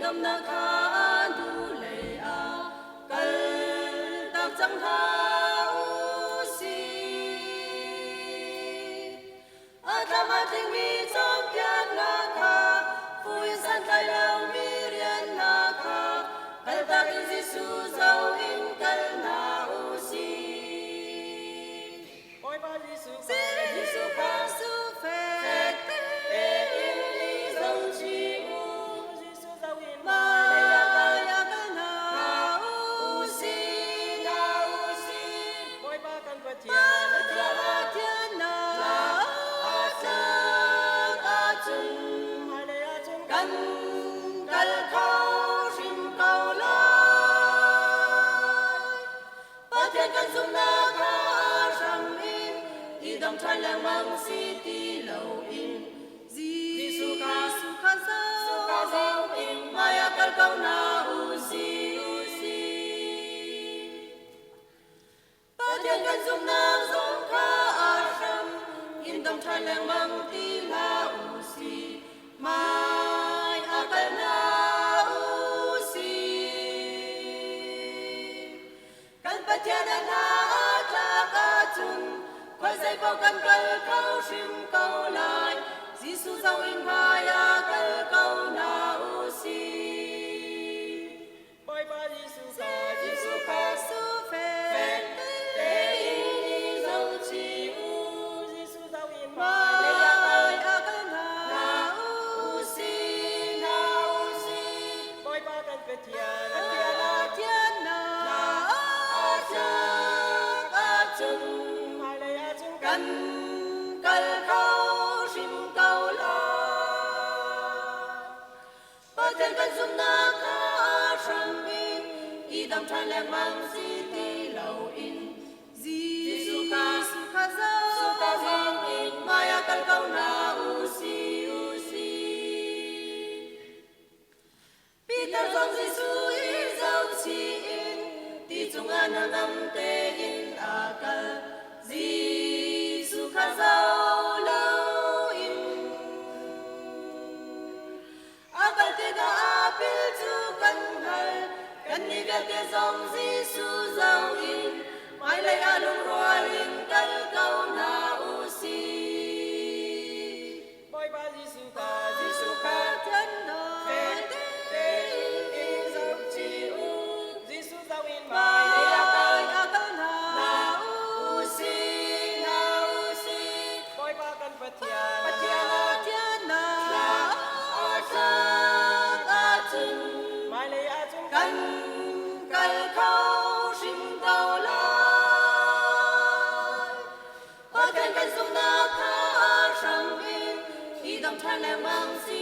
tâm na kha du lệ a kal tak chẳng tha u si a tham a tình mi trong kiat na kha phui san tai lao mi rian na kha kal tak in Giêsu dấu in kal na u si ôi ba Giêsu Giêsu kha su phê tế in li dấu chi u Giêsu dấu in Maya kal na u si ôi ba căn vật thiền Patria thiên na a chân hai lệ a chung căn kal khâu sim cầu lai Patria căn zum na kha sam in i dam trai lang mang si ti lâu in Giêsu kha dấu in Maya kal cầu na u si Patria căn zum na zum kha a sam in dam trai lang mang ti la u si Mai a kal na u si Kan Patria na ta ka chun Khoai dây bao căn kal khâu sim cầu lai Giêsu dấu in Maya kal cầu na u si ôi ba Giêsu kha su phê tế in li dấu chi u Giêsu dấu in Maya kal na u si ôi ba căn vật thiền thiên na a chân hai lệ a chung căn kal khâu sim cầu lai Patria căn zum na kha sam in i dam trai lang mang si ti lâu in Giêsu kha dấu in Maya kal cầu na u si Peter dòng Giêsu i dấu chi in ti chung an nam te in a kal Giêsu kha dấu lâu in a kal te ga a pil chu kan hal kan ni ga te dòng Giêsu dấu in mai lai a lung roa in kal cầu na u si ôi ba Giêsu kha thiên na tế in li dấu chi u Giêsu dấu in Maya kal na u si ôi ba căn vật thiền Patria thiên na a chân hai lệ a chung căn kal khâu sim cầu lai Patria căn zum na kha sam in i dam trai lang mang si